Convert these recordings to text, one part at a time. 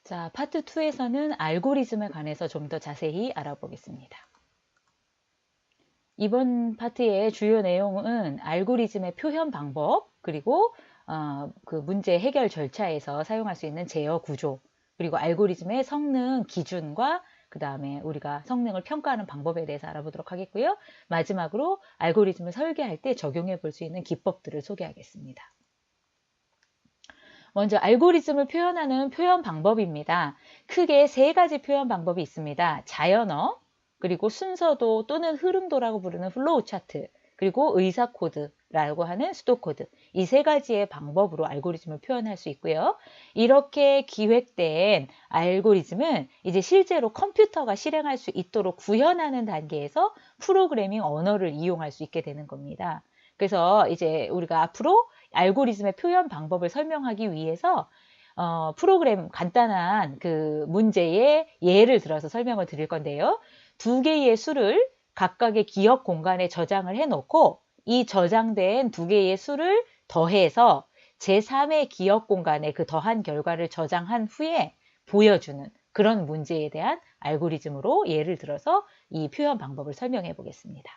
자, 파트 2에서는 알고리즘에 관해서 좀 더 자세히 알아보겠습니다. 이번 파트의 주요 내용은 알고리즘의 표현 방법, 그리고 그 문제 해결 절차에서 사용할 수 있는 제어 구조, 그리고 알고리즘의 성능 기준과 그 다음에 우리가 성능을 평가하는 방법에 대해서 알아보도록 하겠고요. 마지막으로 알고리즘을 설계할 때 적용해 볼 수 있는 기법들을 소개하겠습니다. 먼저 알고리즘을 표현하는 표현 방법입니다. 크게 세 가지 표현 방법이 있습니다. 자연어, 그리고 순서도 또는 흐름도라고 부르는 플로우 차트, 그리고 의사 코드라고 하는 수도 코드. 이 세 가지의 방법으로 알고리즘을 표현할 수 있고요. 이렇게 기획된 알고리즘은 이제 실제로 컴퓨터가 실행할 수 있도록 구현하는 단계에서 프로그래밍 언어를 이용할 수 있게 되는 겁니다. 그래서 이제 우리가 앞으로 알고리즘의 표현 방법을 설명하기 위해서 프로그램 간단한 그 문제의 예를 들어서 설명을 드릴 건데요. 두 개의 수를 각각의 기억 공간에 저장을 해놓고 이 저장된 두 개의 수를 더해서 제3의 기억 공간에 그 더한 결과를 저장한 후에 보여주는 그런 문제에 대한 알고리즘으로 예를 들어서 이 표현 방법을 설명해 보겠습니다.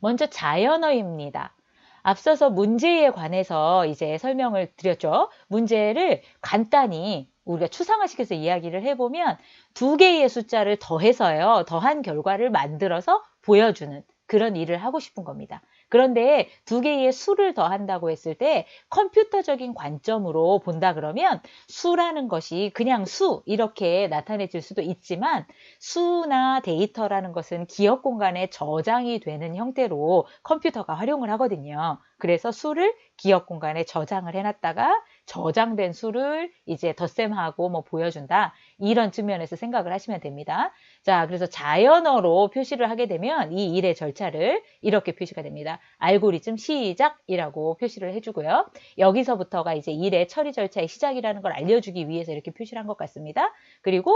먼저 자연어입니다. 앞서서 문제에 관해서 이제 설명을 드렸죠. 문제를 간단히 우리가 추상화시켜서 이야기를 해보면 두 개의 숫자를 더해서요. 더한 결과를 만들어서 보여주는 그런 일을 하고 싶은 겁니다. 그런데 두 개의 수를 더한다고 했을 때 컴퓨터적인 관점으로 본다 그러면 수라는 것이 그냥 수 이렇게 나타내질 수도 있지만 수나 데이터라는 것은 기억 공간에 저장이 되는 형태로 컴퓨터가 활용을 하거든요. 그래서 수를 기억 공간에 저장을 해놨다가 저장된 수를 이제 덧셈하고 뭐 보여준다. 이런 측면에서 생각을 하시면 됩니다. 자, 그래서 자연어로 표시를 하게 되면 이 일의 절차를 이렇게 표시가 됩니다. 알고리즘 시작이라고 표시를 해주고요. 여기서부터가 이제 일의 처리 절차의 시작이라는 걸 알려주기 위해서 이렇게 표시를 한 것 같습니다. 그리고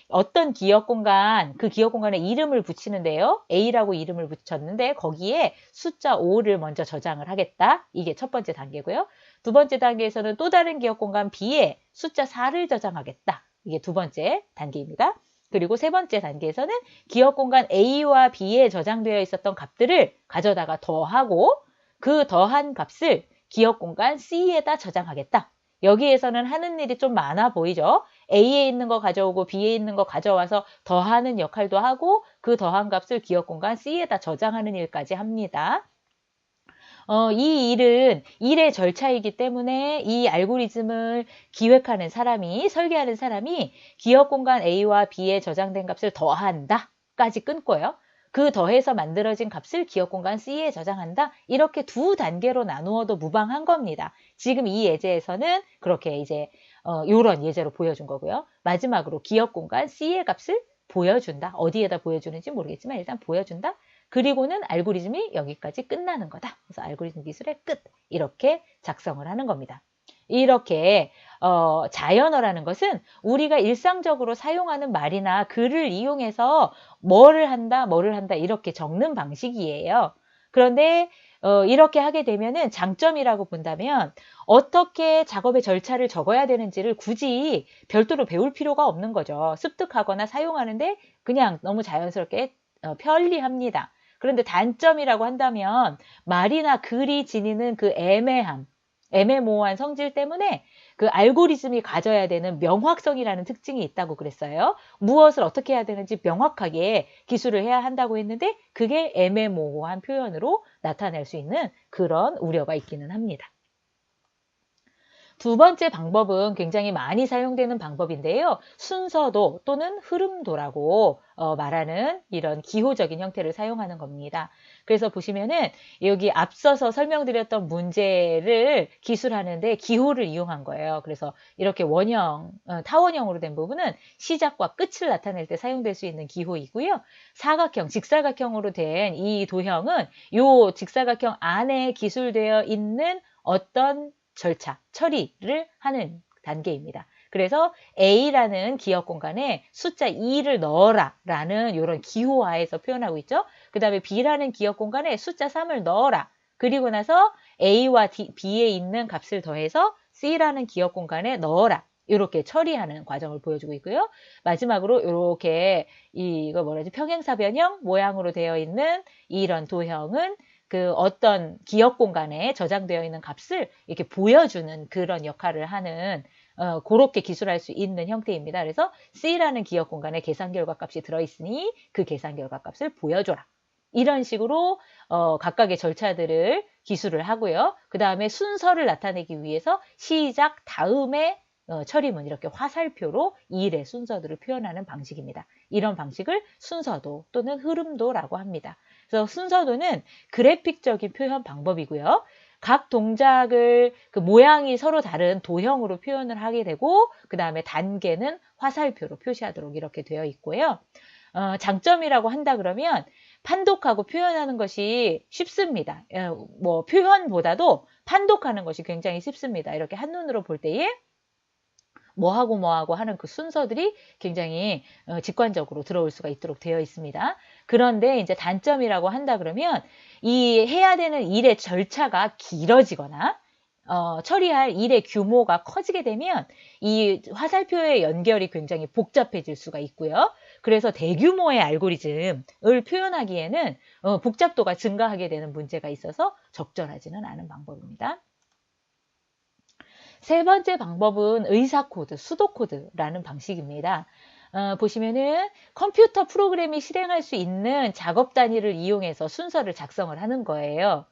어떤 기억 공간, 그 기억 공간에 이름을 붙이는데요. A라고 이름을 붙였는데 거기에 숫자 5를 먼저 저장을 하겠다. 이게 첫 번째 단계고요. 두 번째 단계에서는 또 다른 기억 공간 B에 숫자 4를 저장하겠다. 이게 두 번째 단계입니다. 그리고 세 번째 단계에서는 기억 공간 A와 B에 저장되어 있었던 값들을 가져다가 더하고 그 더한 값을 기억 공간 C에다 저장하겠다. 여기에서는 하는 일이 좀 많아 보이죠? A에 있는 거 가져오고 B에 있는 거 가져와서 더하는 역할도 하고 그 더한 값을 기억 공간 C에다 저장하는 일까지 합니다. 이 일은 일의 절차이기 때문에 이 알고리즘을 기획하는 사람이, 설계하는 사람이 기억 공간 A와 B에 저장된 값을 더한다까지 끊고요. 그 더해서 만들어진 값을 기억 공간 C에 저장한다. 이렇게 두 단계로 나누어도 무방한 겁니다. 지금 이 예제에서는 그렇게 이제 요런 예제로 보여준 거고요. 마지막으로 기억 공간 C의 값을 보여준다. 어디에다 보여주는지 모르겠지만 일단 보여준다. 그리고는 알고리즘이 여기까지 끝나는 거다. 그래서 알고리즘 기술의 끝. 이렇게 작성을 하는 겁니다. 이렇게 자연어라는 것은 우리가 일상적으로 사용하는 말이나 글을 이용해서 뭐를 한다 이렇게 적는 방식이에요. 그런데 이렇게 하게 되면은 장점이라고 본다면 어떻게 작업의 절차를 적어야 되는지를 굳이 별도로 배울 필요가 없는 거죠. 습득하거나 사용하는데 그냥 너무 자연스럽게 편리합니다. 그런데 단점이라고 한다면 말이나 글이 지니는 그 애매모호한 성질 때문에 그 알고리즘이 가져야 되는 명확성이라는 특징이 있다고 그랬어요. 무엇을 어떻게 해야 되는지 명확하게 기술을 해야 한다고 했는데 그게 애매모호한 표현으로 나타낼 수 있는 그런 우려가 있기는 합니다. 두 번째 방법은 굉장히 많이 사용되는 방법인데요. 순서도 또는 흐름도라고 말하는 이런 기호적인 형태를 사용하는 겁니다. 그래서 보시면은 여기 앞서서 설명드렸던 문제를 기술하는데 기호를 이용한 거예요. 그래서 이렇게 원형, 타원형으로 된 부분은 시작과 끝을 나타낼 때 사용될 수 있는 기호이고요. 사각형, 직사각형으로 된 이 도형은 이 직사각형 안에 기술되어 있는 어떤 절차, 처리를 하는 단계입니다. 그래서 A라는 기억 공간에 숫자 2를 넣어라 라는 이런 기호화해서 표현하고 있죠. 그 다음에 B라는 기억 공간에 숫자 3을 넣어라. 그리고 나서 A와 B에 있는 값을 더해서 C라는 기억 공간에 넣어라. 이렇게 처리하는 과정을 보여주고 있고요. 마지막으로 이렇게 이거 뭐라지 평행사변형 모양으로 되어 있는 이런 도형은 그 어떤 기억 공간에 저장되어 있는 값을 이렇게 보여주는 그런 역할을 하는 그렇게 기술할 수 있는 형태입니다. 그래서 C라는 기억 공간에 계산 결과 값이 들어있으니 그 계산 결과 값을 보여줘라. 이런 식으로 각각의 절차들을 기술을 하고요. 그 다음에 순서를 나타내기 위해서 시작 다음에 처리문 이렇게 화살표로 이 일의 순서들을 표현하는 방식입니다. 이런 방식을 순서도 또는 흐름도라고 합니다. 그래서 순서도는 그래픽적인 표현 방법이고요. 각 동작을 그 모양이 서로 다른 도형으로 표현을 하게 되고 그 다음에 단계는 화살표로 표시하도록 이렇게 되어 있고요. 장점이라고 한다 그러면 판독하고 표현하는 것이 쉽습니다. 뭐 표현보다도 판독하는 것이 굉장히 쉽습니다. 이렇게 한눈으로 볼 때에 뭐하고 하는 그 순서들이 굉장히 직관적으로 들어올 수가 있도록 되어 있습니다. 그런데 이제 단점이라고 한다 그러면 이 해야 되는 일의 절차가 길어지거나 처리할 일의 규모가 커지게 되면 이 화살표의 연결이 굉장히 복잡해질 수가 있고요. 그래서 대규모의 알고리즘을 표현하기에는 복잡도가 증가하게 되는 문제가 있어서 적절하지는 않은 방법입니다. 세 번째 방법은 의사코드, 수도코드라는 방식입니다. 보시면은 컴퓨터 프로그램이 실행할 수 있는 작업 단위를 이용해서 순서를 작성을 하는 거예요.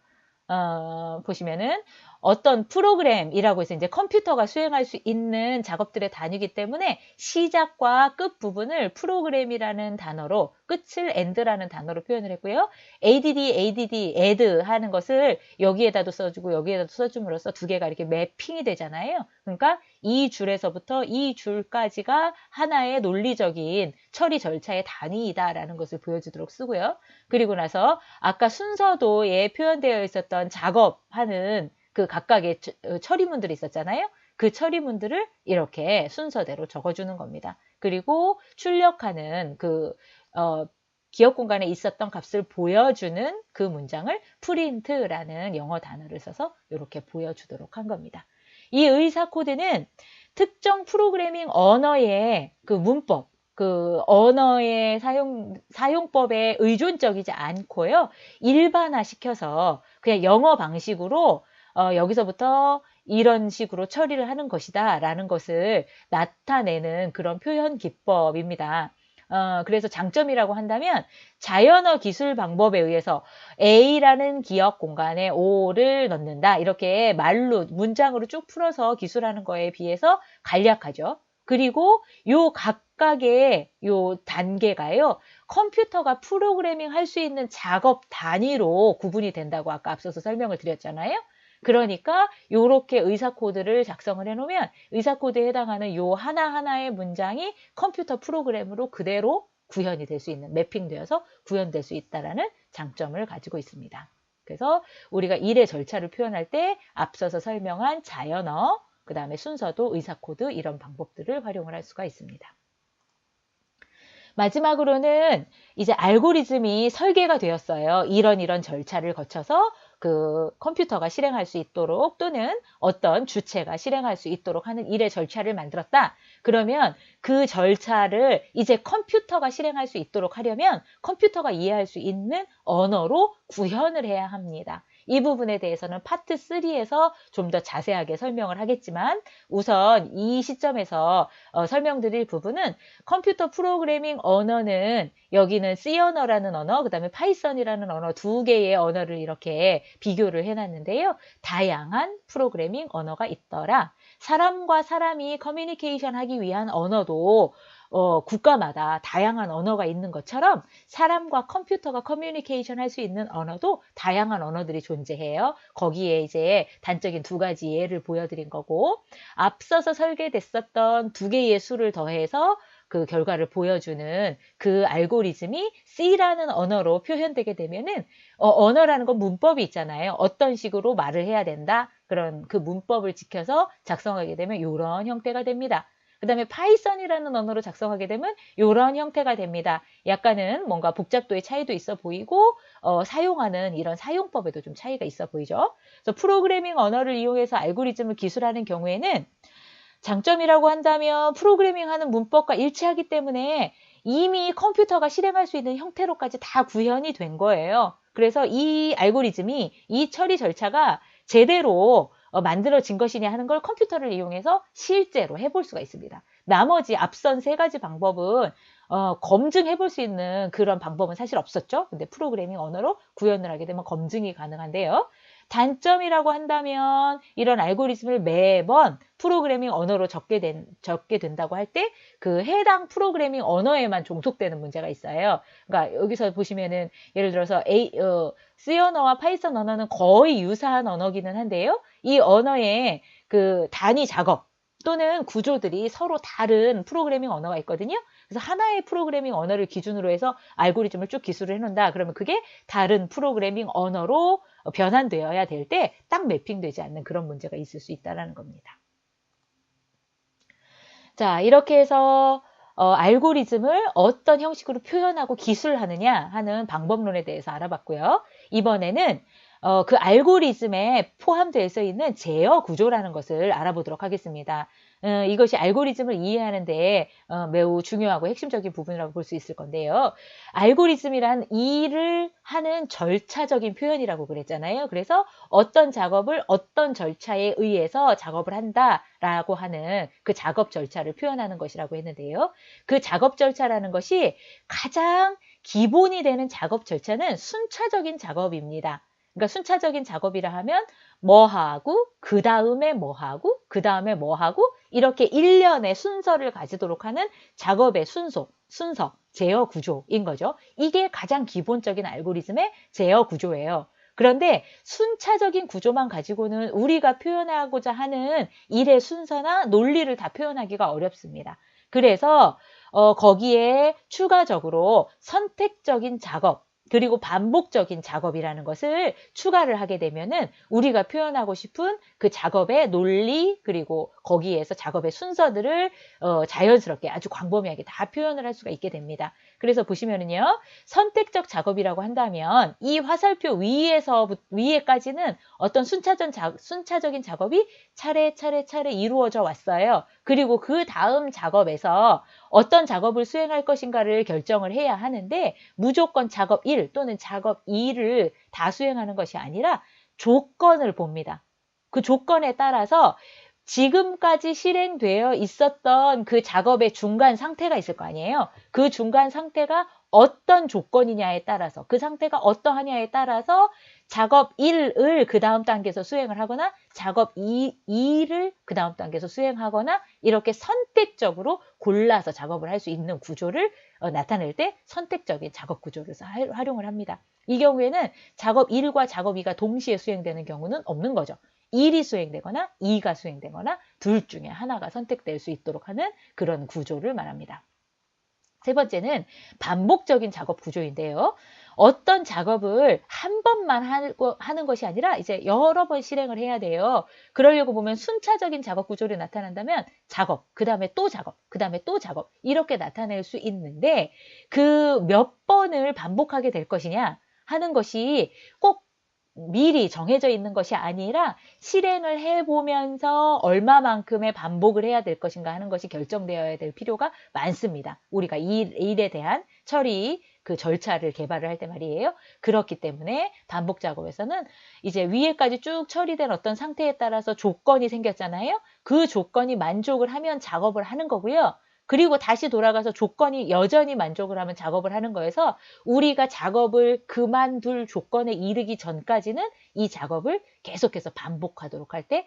보시면은 어떤 프로그램이라고 해서 이제 컴퓨터가 수행할 수 있는 작업들의 단위이기 때문에 시작과 끝 부분을 프로그램이라는 단어로 끝을 end라는 단어로 표현을 했고요. add 하는 것을 여기에다도 써주고 여기에다도 써줌으로써 두 개가 이렇게 매핑이 되잖아요. 그러니까 이 줄에서부터 이 줄까지가 하나의 논리적인 처리 절차의 단위이다라는 것을 보여주도록 쓰고요. 그리고 나서 아까 순서도에 표현되어 있었던 작업하는 그 각각의 처리문들이 있었잖아요. 그 처리문들을 이렇게 순서대로 적어주는 겁니다. 그리고 출력하는 그 기억 공간에 있었던 값을 보여주는 그 문장을 print라는 영어 단어를 써서 이렇게 보여주도록 한 겁니다. 이 의사 코드는 특정 프로그래밍 언어의 그 문법, 그 언어의 사용법에 의존적이지 않고요. 일반화시켜서 그냥 영어 방식으로 여기서부터 이런 식으로 처리를 하는 것이다 라는 것을 나타내는 그런 표현 기법입니다. 그래서 장점이라고 한다면 자연어 기술 방법에 의해서 A라는 기억 공간에 O를 넣는다. 이렇게 말로 문장으로 쭉 풀어서 기술하는 거에 비해서 간략하죠. 그리고 요 각각의 요 단계가요. 컴퓨터가 프로그래밍 할 수 있는 작업 단위로 구분이 된다고 아까 앞서서 설명을 드렸잖아요. 그러니까 요렇게 의사 코드를 작성을 해놓으면 의사 코드에 해당하는 요 하나하나의 문장이 컴퓨터 프로그램으로 그대로 구현이 될 수 있는, 매핑되어서 구현될 수 있다는 장점을 가지고 있습니다. 그래서 우리가 일의 절차를 표현할 때 앞서서 설명한 자연어, 그 다음에 순서도, 의사 코드 이런 방법들을 활용을 할 수가 있습니다. 마지막으로는 이제 알고리즘이 설계가 되었어요. 이런 절차를 거쳐서 그 컴퓨터가 실행할 수 있도록 또는 어떤 주체가 실행할 수 있도록 하는 일의 절차를 만들었다. 그러면 그 절차를 이제 컴퓨터가 실행할 수 있도록 하려면 컴퓨터가 이해할 수 있는 언어로 구현을 해야 합니다. 이 부분에 대해서는 파트 3에서 좀 더 자세하게 설명을 하겠지만 우선 이 시점에서 설명드릴 부분은 컴퓨터 프로그래밍 언어는 여기는 C 언어라는 언어, 그 다음에 파이썬이라는 언어 두 개의 언어를 이렇게 비교를 해놨는데요. 다양한 프로그래밍 언어가 있더라. 사람과 사람이 커뮤니케이션 하기 위한 언어도 국가마다 다양한 언어가 있는 것처럼 사람과 컴퓨터가 커뮤니케이션 할 수 있는 언어도 다양한 언어들이 존재해요. 거기에 이제 단적인 두 가지 예를 보여드린 거고 앞서서 설계됐었던 두 개의 수를 더해서 그 결과를 보여주는 그 알고리즘이 C라는 언어로 표현되게 되면은 언어라는 건 문법이 있잖아요. 어떤 식으로 말을 해야 된다. 그런 그 문법을 지켜서 작성하게 되면 이런 형태가 됩니다. 그 다음에 파이썬이라는 언어로 작성하게 되면 이런 형태가 됩니다. 약간은 뭔가 복잡도의 차이도 있어 보이고 사용하는 이런 사용법에도 좀 차이가 있어 보이죠. 그래서 프로그래밍 언어를 이용해서 알고리즘을 기술하는 경우에는 장점이라고 한다면 프로그래밍하는 문법과 일치하기 때문에 이미 컴퓨터가 실행할 수 있는 형태로까지 다 구현이 된 거예요. 그래서 이 알고리즘이 이 처리 절차가 제대로 만들어진 것이냐 하는 걸 컴퓨터를 이용해서 실제로 해볼 수가 있습니다. 나머지 앞선 3가지 방법은 검증해 볼 수 있는 그런 방법은 사실 없었죠. 근데 프로그래밍 언어로 구현을 하게 되면 검증이 가능한데요. 단점이라고 한다면 이런 알고리즘을 매번 프로그래밍 언어로 적게 된다고 할 때 그 해당 프로그래밍 언어에만 종속되는 문제가 있어요. 그러니까 여기서 보시면은 예를 들어서 C 언어와 파이썬 언어는 거의 유사한 언어기는 한데요. 이 언어의 그 단위 작업 또는 구조들이 서로 다른 프로그래밍 언어가 있거든요. 그래서 하나의 프로그래밍 언어를 기준으로 해서 알고리즘을 쭉 기술을 해놓는다. 그러면 그게 다른 프로그래밍 언어로 변환되어야 될 때 딱 매핑되지 않는 그런 문제가 있을 수 있다는 겁니다. 자, 이렇게 해서 알고리즘을 어떤 형식으로 표현하고 기술하느냐 하는 방법론에 대해서 알아봤고요. 이번에는 그 알고리즘에 포함되어 있는 제어 구조라는 것을 알아보도록 하겠습니다. 이것이 알고리즘을 이해하는 데 매우 중요하고 핵심적인 부분이라고 볼 수 있을 건데요. 알고리즘이란 일을 하는 절차적인 표현이라고 그랬잖아요. 그래서 어떤 작업을 어떤 절차에 의해서 작업을 한다라고 하는 그 작업 절차를 표현하는 것이라고 했는데요. 그 작업 절차라는 것이 가장 기본이 되는 작업 절차는 순차적인 작업입니다. 그러니까 순차적인 작업이라 하면 뭐 하고 그 다음에 뭐 하고 그 다음에 뭐 하고 이렇게 일련의 순서를 가지도록 하는 작업의 순서, 제어 구조인 거죠. 이게 가장 기본적인 알고리즘의 제어 구조예요. 그런데 순차적인 구조만 가지고는 우리가 표현하고자 하는 일의 순서나 논리를 다 표현하기가 어렵습니다. 그래서 거기에 추가적으로 선택적인 작업, 그리고 반복적인 작업이라는 것을 추가를 하게 되면은 우리가 표현하고 싶은 그 작업의 논리 그리고 거기에서 작업의 순서들을 자연스럽게 아주 광범위하게 다 표현을 할 수가 있게 됩니다. 그래서 보시면은요. 선택적 작업이라고 한다면 이 화살표 위에까지는 어떤 순차적인 작업이 차례 이루어져 왔어요. 그리고 그 다음 작업에서 어떤 작업을 수행할 것인가를 결정을 해야 하는데 무조건 작업 1 또는 작업 2를 다 수행하는 것이 아니라 조건을 봅니다. 그 조건에 따라서 지금까지 실행되어 있었던 그 작업의 중간 상태가 있을 거 아니에요. 그 중간 상태가 어떤 조건이냐에 따라서 그 상태가 어떠하냐에 따라서 작업 1을 그 다음 단계에서 수행을 하거나 작업 2를 그 다음 단계에서 수행하거나 이렇게 선택적으로 골라서 작업을 할 수 있는 구조를 나타낼 때 선택적인 작업 구조를 활용을 합니다. 이 경우에는 작업 1과 작업 2가 동시에 수행되는 경우는 없는 거죠. 1이 수행되거나 2가 수행되거나 둘 중에 하나가 선택될 수 있도록 하는 그런 구조를 말합니다. 세 번째는 반복적인 작업 구조인데요. 어떤 작업을 한 번만 하는 것이 아니라 이제 여러 번 실행을 해야 돼요. 그러려고 보면 순차적인 작업 구조를 나타낸다면 작업, 그 다음에 또 작업, 그 다음에 또 작업 이렇게 나타낼 수 있는데 그 몇 번을 반복하게 될 것이냐 하는 것이 꼭 미리 정해져 있는 것이 아니라 실행을 해보면서 얼마만큼의 반복을 해야 될 것인가 하는 것이 결정되어야 될 필요가 많습니다. 우리가 이 일에 대한 처리 그 절차를 개발을 할 때 말이에요. 그렇기 때문에 반복 작업에서는 이제 위에까지 쭉 처리된 어떤 상태에 따라서 조건이 생겼잖아요. 그 조건이 만족을 하면 작업을 하는 거고요. 그리고 다시 돌아가서 조건이 여전히 만족을 하면 작업을 하는 거여서 우리가 작업을 그만둘 조건에 이르기 전까지는 이 작업을 계속해서 반복하도록 할 때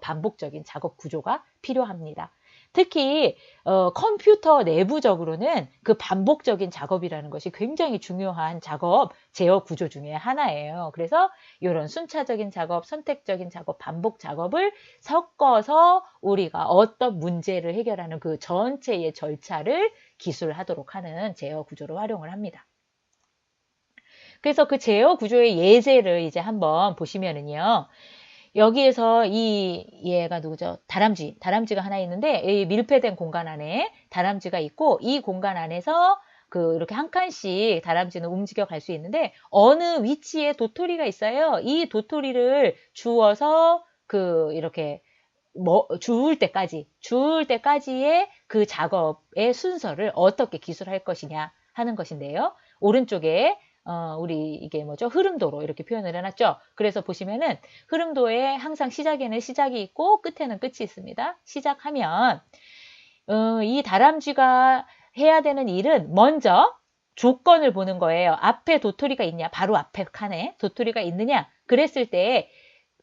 반복적인 작업 구조가 필요합니다. 특히 컴퓨터 내부적으로는 그 반복적인 작업이라는 것이 굉장히 중요한 작업 제어 구조 중에 하나예요. 그래서 이런 순차적인 작업, 선택적인 작업, 반복 작업을 섞어서 우리가 어떤 문제를 해결하는 그 전체의 절차를 기술하도록 하는 제어 구조로 활용을 합니다. 그래서 그 제어 구조의 예제를 이제 한번 보시면은요. 여기에서 얘가 누구죠? 다람쥐가 하나 있는데 이 밀폐된 공간 안에 다람쥐가 있고 이 공간 안에서 이렇게 한 칸씩 다람쥐는 움직여 갈 수 있는데 어느 위치에 도토리가 있어요. 이 도토리를 주워서 이렇게 주울 때까지의 그 작업의 순서를 어떻게 기술할 것이냐 하는 것인데요. 오른쪽에 우리 이게 뭐죠? 흐름도로 이렇게 표현을 해놨죠. 그래서 보시면은 흐름도에 항상 시작에는 시작이 있고 끝에는 끝이 있습니다. 시작하면 이 다람쥐가 해야 되는 일은 먼저 조건을 보는 거예요. 앞에 도토리가 있냐? 바로 앞에 칸에 도토리가 있느냐? 그랬을 때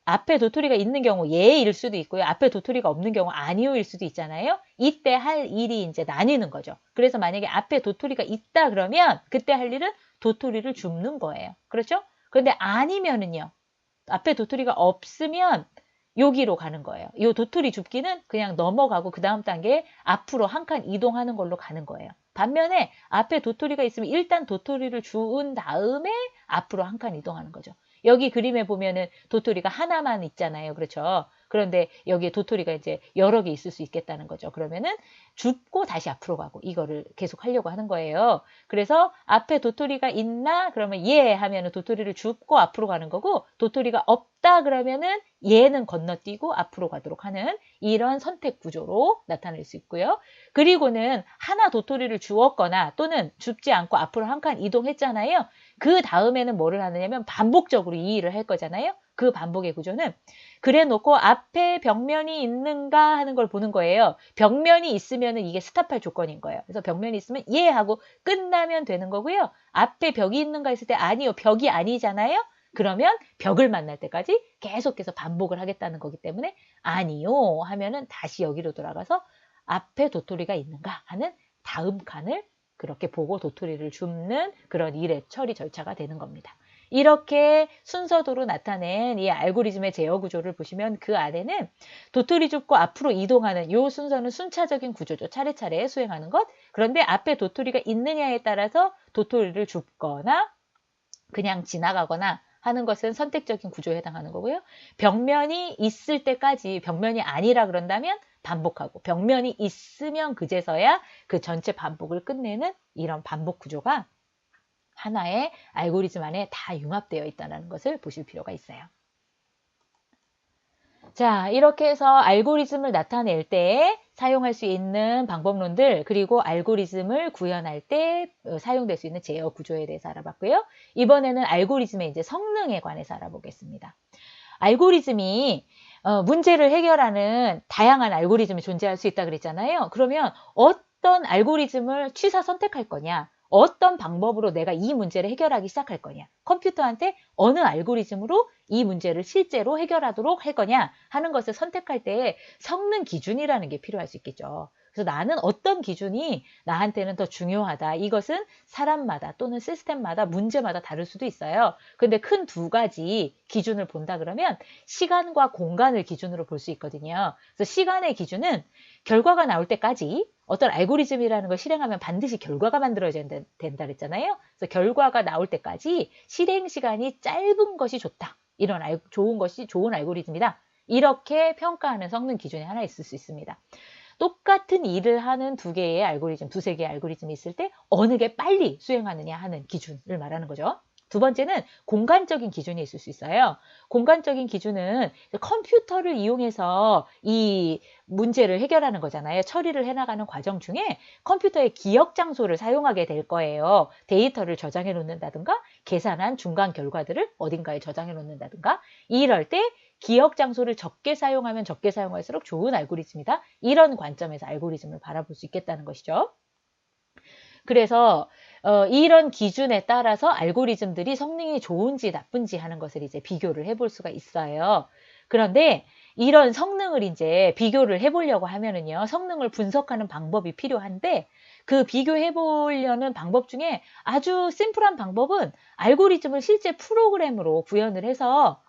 앞에 도토리가 있는 경우 예일 수도 있고요. 앞에 도토리가 없는 경우 아니오일 수도 있잖아요. 이때 할 일이 이제 나뉘는 거죠. 그래서 만약에 앞에 도토리가 있다 그러면 그때 할 일은 도토리를 줍는 거예요. 그렇죠? 그런데 아니면은요. 앞에 도토리가 없으면 여기로 가는 거예요. 이 도토리 줍기는 그냥 넘어가고 그 다음 단계에 앞으로 한 칸 이동하는 걸로 가는 거예요. 반면에 앞에 도토리가 있으면 일단 도토리를 주운 다음에 앞으로 한 칸 이동하는 거죠. 여기 그림에 보면은 도토리가 하나만 있잖아요. 그렇죠? 그런데 여기에 도토리가 이제 여러 개 있을 수 있겠다는 거죠. 그러면은 줍고 다시 앞으로 가고 이거를 계속 하려고 하는 거예요. 그래서 앞에 도토리가 있나? 그러면 예 하면은 도토리를 줍고 앞으로 가는 거고 도토리가 없다 그러면은 얘는 건너뛰고 앞으로 가도록 하는 이런 선택 구조로 나타낼 수 있고요. 그리고는 하나 도토리를 주었거나 또는 줍지 않고 앞으로 한 칸 이동했잖아요. 그 다음에는 뭐를 하느냐면 반복적으로 이 일을 할 거잖아요. 그 반복의 구조는 그래 놓고 앞에 벽면이 있는가 하는 걸 보는 거예요. 벽면이 있으면 이게 스탑할 조건인 거예요. 그래서 벽면이 있으면 예 하고 끝나면 되는 거고요. 앞에 벽이 있는가 했을 때 아니요. 벽이 아니잖아요. 그러면 벽을 만날 때까지 계속해서 반복을 하겠다는 거기 때문에 아니요 하면은 다시 여기로 돌아가서 앞에 도토리가 있는가 하는 다음 칸을 그렇게 보고 도토리를 줍는 그런 일의 처리 절차가 되는 겁니다. 이렇게 순서도로 나타낸 이 알고리즘의 제어 구조를 보시면 그 안에는 도토리 줍고 앞으로 이동하는 이 순서는 순차적인 구조죠. 차례차례 수행하는 것. 그런데 앞에 도토리가 있느냐에 따라서 도토리를 줍거나 그냥 지나가거나 하는 것은 선택적인 구조에 해당하는 거고요. 벽면이 있을 때까지 벽면이 아니라 그런다면 반복하고 벽면이 있으면 그제서야 그 전체 반복을 끝내는 이런 반복 구조가 하나의 알고리즘 안에 다 융합되어 있다는 것을 보실 필요가 있어요. 자, 이렇게 해서 알고리즘을 나타낼 때 사용할 수 있는 방법론들 그리고 알고리즘을 구현할 때 사용될 수 있는 제어 구조에 대해서 알아봤고요. 이번에는 알고리즘의 이제 성능에 관해서 알아보겠습니다. 알고리즘이 문제를 해결하는 다양한 알고리즘이 존재할 수 있다 그랬잖아요. 그러면 어떤 알고리즘을 취사 선택할 거냐? 어떤 방법으로 내가 이 문제를 해결하기 시작할 거냐? 컴퓨터한테 어느 알고리즘으로 이 문제를 실제로 해결하도록 할 거냐 하는 것을 선택할 때 성능 기준이라는 게 필요할 수 있겠죠. 그래서 나는 어떤 기준이 나한테는 더 중요하다. 이것은 사람마다 또는 시스템마다 문제마다 다를 수도 있어요. 근데 큰 두 가지 기준을 본다 그러면 시간과 공간을 기준으로 볼 수 있거든요. 그래서 시간의 기준은 결과가 나올 때까지 어떤 알고리즘이라는 걸 실행하면 반드시 결과가 만들어져야 된다 그랬잖아요. 그래서 결과가 나올 때까지 실행 시간이 짧은 것이 좋다. 이런 좋은 알고리즘이다. 이렇게 평가하는 성능 기준이 하나 있을 수 있습니다. 똑같은 일을 하는 두세 개의 알고리즘이 있을 때 어느 게 빨리 수행하느냐 하는 기준을 말하는 거죠. 두 번째는 공간적인 기준이 있을 수 있어요. 공간적인 기준은 컴퓨터를 이용해서 이 문제를 해결하는 거잖아요. 처리를 해나가는 과정 중에 컴퓨터의 기억 장소를 사용하게 될 거예요. 데이터를 저장해 놓는다든가 계산한 중간 결과들을 어딘가에 저장해 놓는다든가 이럴 때 기억 장소를 적게 사용하면 적게 사용할수록 좋은 알고리즘이다. 이런 관점에서 알고리즘을 바라볼 수 있겠다는 것이죠. 그래서 이런 기준에 따라서 알고리즘들이 성능이 좋은지 나쁜지 하는 것을 이제 비교를 해볼 수가 있어요. 그런데 이런 성능을 이제 비교를 해보려고 하면은요, 성능을 분석하는 방법이 필요한데 그 비교해 보려는 방법 중에 아주 심플한 방법은 알고리즘을 실제 프로그램으로 구현을 해서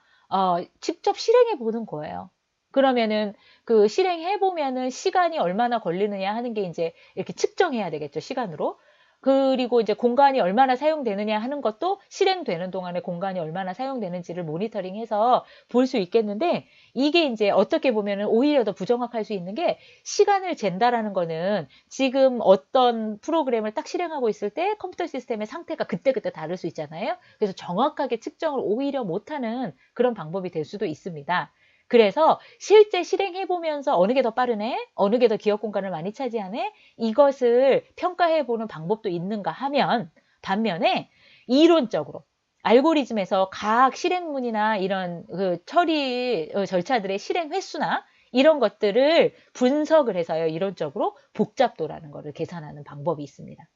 직접 실행해 보는 거예요. 그러면은 그 실행해 보면은 시간이 얼마나 걸리느냐 하는 게 이제 이렇게 측정해야 되겠죠, 시간으로. 그리고 이제 공간이 얼마나 사용되느냐 하는 것도 실행되는 동안에 공간이 얼마나 사용되는지를 모니터링해서 볼 수 있겠는데 이게 이제 어떻게 보면은 오히려 더 부정확할 수 있는 게 시간을 잰다라는 거는 지금 어떤 프로그램을 딱 실행하고 있을 때 컴퓨터 시스템의 상태가 그때그때 다를 수 있잖아요. 그래서 정확하게 측정을 오히려 못하는 그런 방법이 될 수도 있습니다. 그래서 실제 실행해보면서 어느 게 더 빠르네? 어느 게 더 기억 공간을 많이 차지하네? 이것을 평가해보는 방법도 있는가 하면 반면에 이론적으로 알고리즘에서 각 실행문이나 이런 그 처리 절차들의 실행 횟수나 이런 것들을 분석을 해서요. 이론적으로 복잡도라는 것을 계산하는 방법이 있습니다.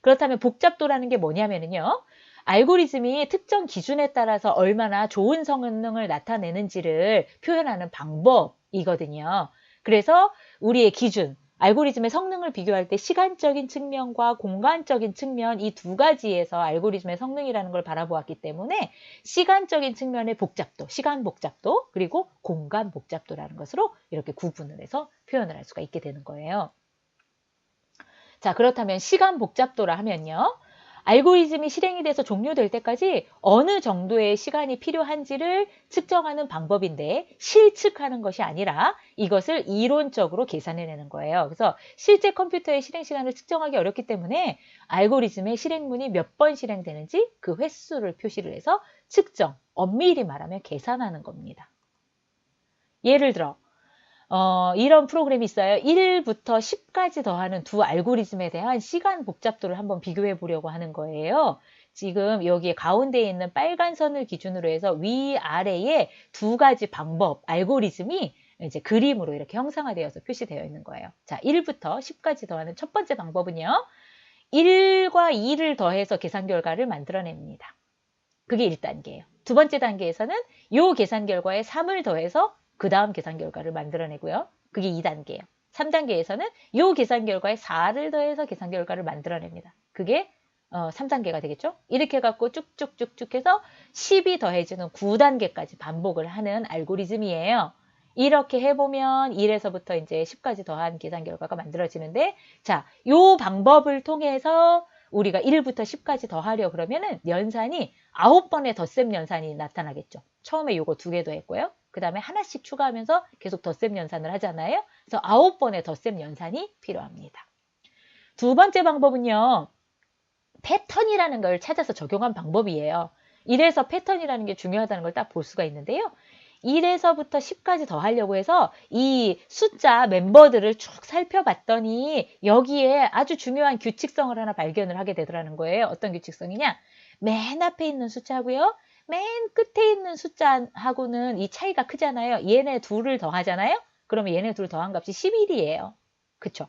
그렇다면 복잡도라는 게 뭐냐면요. 알고리즘이 특정 기준에 따라서 얼마나 좋은 성능을 나타내는지를 표현하는 방법이거든요. 그래서 우리의 기준, 알고리즘의 성능을 비교할 때 시간적인 측면과 공간적인 측면 이 두 가지에서 알고리즘의 성능이라는 걸 바라보았기 때문에 시간적인 측면의 복잡도, 시간 복잡도, 그리고 공간 복잡도라는 것으로 이렇게 구분을 해서 표현을 할 수가 있게 되는 거예요. 자, 그렇다면 시간 복잡도라 하면요. 알고리즘이 실행이 돼서 종료될 때까지 어느 정도의 시간이 필요한지를 측정하는 방법인데 실측하는 것이 아니라 이것을 이론적으로 계산해내는 거예요. 그래서 실제 컴퓨터의 실행 시간을 측정하기 어렵기 때문에 알고리즘의 실행문이 몇 번 실행되는지 그 횟수를 표시를 해서 측정, 엄밀히 말하면 계산하는 겁니다. 예를 들어 이런 프로그램이 있어요. 1부터 10까지 더하는 두 알고리즘에 대한 시간 복잡도를 한번 비교해 보려고 하는 거예요. 지금 여기에 가운데에 있는 빨간 선을 기준으로 해서 위아래에 두 가지 방법, 알고리즘이 이제 그림으로 이렇게 형상화되어서 표시되어 있는 거예요. 자, 1부터 10까지 더하는 첫 번째 방법은요. 1과 2를 더해서 계산 결과를 만들어냅니다. 그게 1단계예요. 두 번째 단계에서는 요 계산 결과에 3을 더해서 그 다음 계산 결과를 만들어내고요. 그게 2단계예요. 3단계에서는 요 계산 결과에 4를 더해서 계산 결과를 만들어냅니다. 그게 3단계가 되겠죠? 이렇게 해갖고 쭉쭉쭉쭉 해서 10이 더해지는 9단계까지 반복을 하는 알고리즘이에요. 이렇게 해보면 1에서부터 이제 10까지 더한 계산 결과가 만들어지는데, 자, 요 방법을 통해서 우리가 1부터 10까지 더하려 그러면은 연산이 9번의 덧셈 연산이 나타나겠죠. 처음에 요거 두 개 더했고요. 그 다음에 하나씩 추가하면서 계속 덧셈 연산을 하잖아요. 그래서 9번의 덧셈 연산이 필요합니다. 두 번째 방법은요. 패턴이라는 걸 찾아서 적용한 방법이에요. 이래서 패턴이라는 게 중요하다는 걸 딱 볼 수가 있는데요. 1에서부터 10까지 더하려고 해서 이 숫자 멤버들을 쭉 살펴봤더니 여기에 아주 중요한 규칙성을 하나 발견을 하게 되더라는 거예요. 어떤 규칙성이냐? 맨 앞에 있는 숫자고요. 맨 끝에 있는 숫자하고는 이 차이가 크잖아요. 얘네 둘을 더하잖아요. 그러면 얘네 둘 더한 값이 11이에요. 그쵸?